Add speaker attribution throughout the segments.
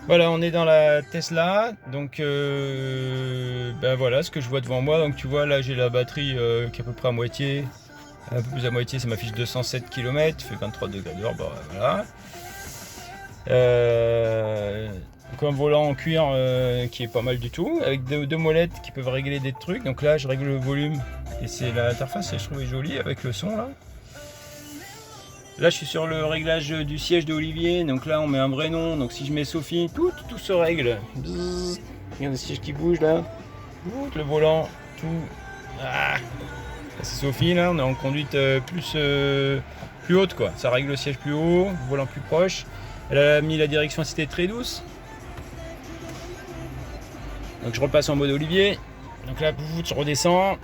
Speaker 1: Voilà, on est dans la Tesla, donc ben voilà ce que je vois devant moi. Donc tu vois là j'ai la batterie qui est à peu près à moitié, un peu plus à moitié, ça m'affiche 207 km, fait 23 degrés dehors, bon voilà. Donc un volant en cuir qui est pas mal du tout, avec deux molettes qui peuvent régler des trucs. Donc là je règle le volume et c'est l'interface, je trouvais jolie avec le son là. Là je suis sur le réglage du siège de Olivier, donc là on met un vrai nom, donc si je mets Sophie, tout se règle. Bzzz. Il y a le siège qui bouge là, le volant, tout. Ah. C'est Sophie là, on est en conduite plus haute quoi, ça règle le siège plus haut, le volant plus proche. Elle a mis la direction assistée très douce. Donc je repasse en mode Olivier, donc là je redescends,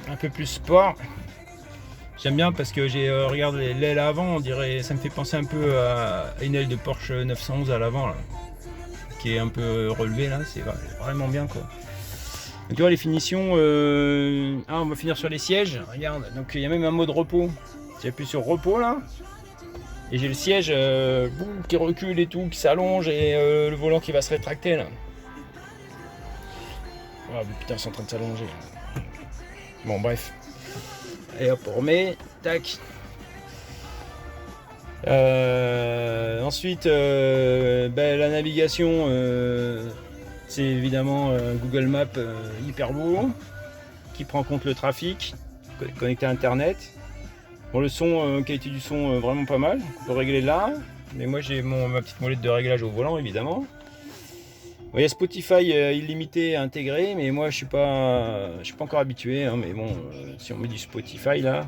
Speaker 1: un peu plus sport. J'aime bien parce que regarde l'aile avant, on dirait, ça me fait penser un peu à une aile de Porsche 911 à l'avant là, qui est un peu relevée là, c'est vraiment bien quoi. Donc tu vois les finitions, on va finir sur les sièges, regarde, donc il y a même un mode repos. J'appuie sur repos là, et j'ai le siège qui recule et tout, qui s'allonge, et le volant qui va se rétracter là. Ah mais putain, c'est en train de s'allonger. Bon bref. Et hop, on remet, tac. Ensuite, la navigation, c'est évidemment Google Maps hyper beau, qui prend en compte le trafic, connecté à Internet. Bon, le son, qualité du son, vraiment pas mal. On peut régler là, mais moi j'ai ma petite molette de réglage au volant évidemment. Bon, il y a Spotify illimité intégré, mais moi je suis pas encore habitué, hein, mais bon, si on met du Spotify là,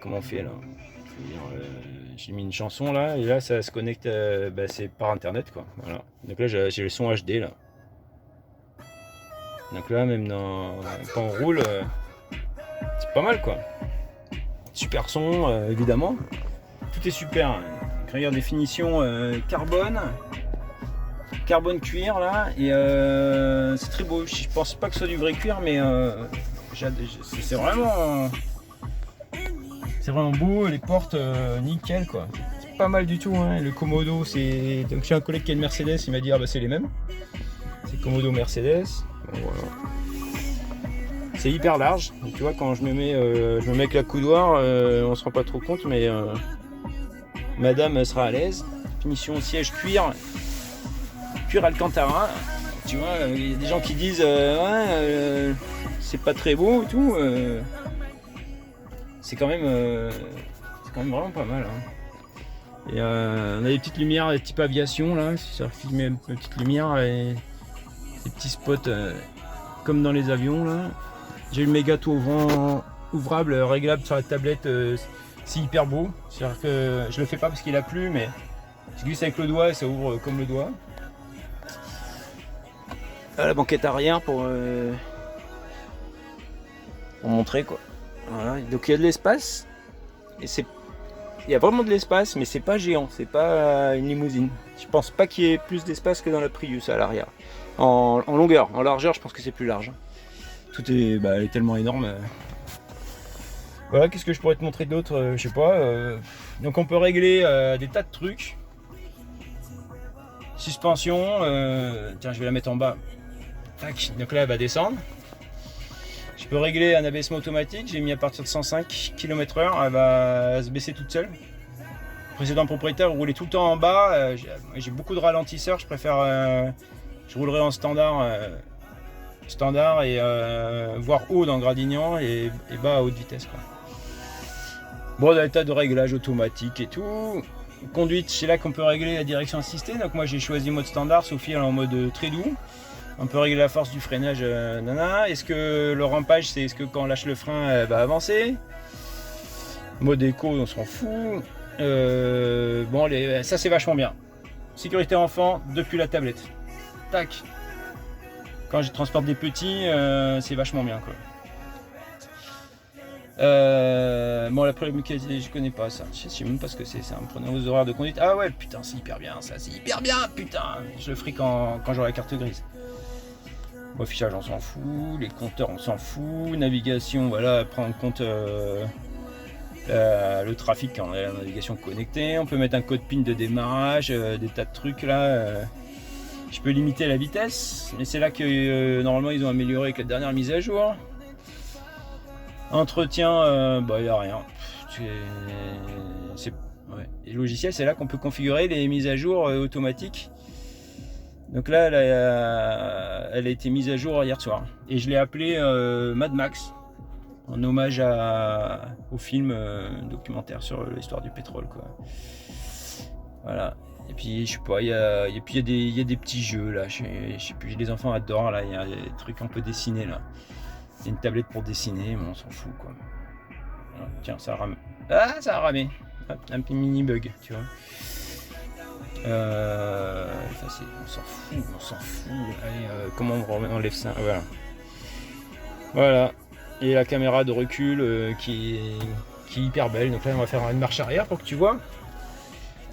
Speaker 1: comment on fait là? J'ai mis une chanson là, et là ça se connecte, c'est par internet quoi. Voilà. Donc là j'ai le son HD là. Donc là même quand on roule, c'est pas mal quoi. Super son évidemment. Tout est super. Donc, regarde définition carbone cuir là, et c'est très beau. Je pense pas que ce soit du vrai cuir, mais c'est vraiment beau. Les portes nickel quoi, c'est pas mal du tout hein. Le Komodo, c'est donc j'ai un collègue qui a une Mercedes, il m'a dit c'est les mêmes, c'est Komodo Mercedes. Bon, voilà. C'est hyper large, donc, tu vois quand je me mets avec la coudoir, on se rend pas trop compte, mais madame sera à l'aise. Finition siège cuir Alcantara, tu vois, il y a des gens qui disent c'est pas très beau et tout, c'est quand même vraiment pas mal hein. Et on a des petites lumières type aviation là, ça filme une petite lumière et des petits spots comme dans les avions là. J'ai le Mégato ouvrable réglable sur la tablette, c'est hyper beau, c'est-à-dire que je le fais pas parce qu'il a plu, mais je glisse avec le doigt et ça ouvre comme le doigt. La banquette arrière pour montrer quoi. Voilà. Donc il y a de l'espace, et il y a vraiment de l'espace, mais c'est pas géant, c'est pas une limousine. Je pense pas qu'il y ait plus d'espace que dans la Prius à l'arrière. En longueur, en largeur, je pense que c'est plus large. Tout est, elle est tellement énorme. Voilà, qu'est-ce que je pourrais te montrer d'autre, je sais pas. Donc on peut régler des tas de trucs. Suspension, tiens, je vais la mettre en bas. Tac, donc là elle va descendre. Je peux régler un abaissement automatique, j'ai mis à partir de 105 km/h, elle va se baisser toute seule. Le précédent propriétaire roulait tout le temps en bas, j'ai beaucoup de ralentisseurs, je préfère, je roulerai en standard et voire haut dans Gradignan et bas à haute vitesse quoi. Bon, on a des tas de réglages automatiques et tout. Conduite, c'est là qu'on peut régler la direction assistée, donc moi j'ai choisi mode standard, Sophie elle est en mode très doux. On peut régler la force du freinage, Est-ce que le rampage, c'est est-ce que quand on lâche le frein, elle va avancer? Mode éco, on s'en fout. Ça c'est vachement bien. Sécurité enfant depuis la tablette. Tac. Quand je transporte des petits, c'est vachement bien quoi. La première qualité, je connais pas ça. Je sais même pas ce que c'est. Ça me prenait aux horaires de conduite. Ah ouais, putain, c'est hyper bien ça. C'est hyper bien, putain. Je le ferai quand j'aurai la carte grise. Bon, affichage, on s'en fout. Les compteurs, on s'en fout. Navigation, voilà, prendre en compte le trafic quand on a la navigation connectée, on peut mettre un code PIN de démarrage, des tas de trucs là. Je peux limiter la vitesse, mais c'est là que normalement ils ont amélioré avec la dernière mise à jour. Entretien, il n'y a rien. Ouais. Et le logiciel, c'est là qu'on peut configurer les mises à jour automatiques. Donc là, elle a été mise à jour hier soir. Et je l'ai appelé Mad Max, en hommage au film documentaire sur l'histoire du pétrole, quoi. Voilà. Et puis je sais pas, il y a des petits jeux là. Je sais plus, les enfants adorent là. Il y a des trucs un peu dessinés là. Il y a une tablette pour dessiner, mais on s'en fout quoi. Voilà. Tiens, ça rame. Ah, ça a ramé. Hop, un petit mini bug, tu vois. On s'en fout. Allez, comment on enlève ça? Voilà. Voilà. Et la caméra de recul qui est hyper belle. Donc là, on va faire une marche arrière pour que tu vois.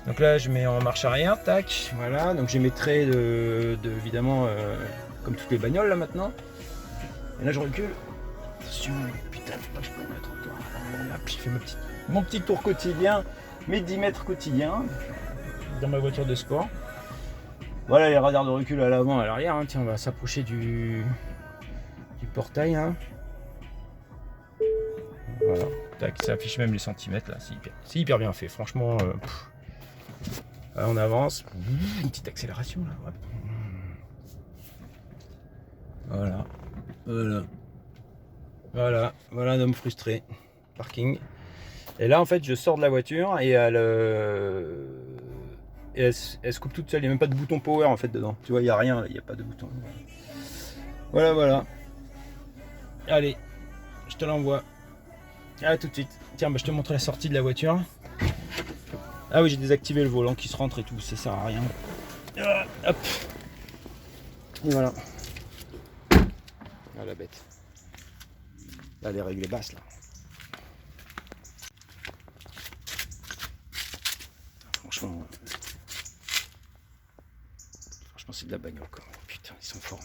Speaker 1: Donc là, je mets en marche arrière, tac, voilà. Donc j'ai mes traits évidemment, comme toutes les bagnoles là maintenant. Et là, je recule. Attention, putain, faut pas que je peux me mettre encore. Hop, j'ai fait mon petit tour quotidien, mes 10 mètres quotidiens dans ma voiture de sport. Voilà les radars de recul à l'avant, à l'arrière. Hein. Tiens, on va s'approcher du portail. Hein. Voilà, tac, ça affiche même les centimètres là. C'est hyper bien fait, franchement. On avance, une petite accélération là. Voilà un homme frustré. Parking. Et là en fait je sors de la voiture et elle se coupe toute seule. Il n'y a même pas de bouton power en fait dedans. Tu vois, il n'y a rien, il n'y a pas de bouton. Voilà. Allez, je te l'envoie. À tout de suite. Tiens, je te montre la sortie de la voiture. Ah oui, j'ai désactivé le volant qui se rentre et tout, ça sert à rien. Hop. Et voilà. Ah la bête. Là, les règles basses là. Franchement c'est de la bagnole quoi. Putain, ils sont forts.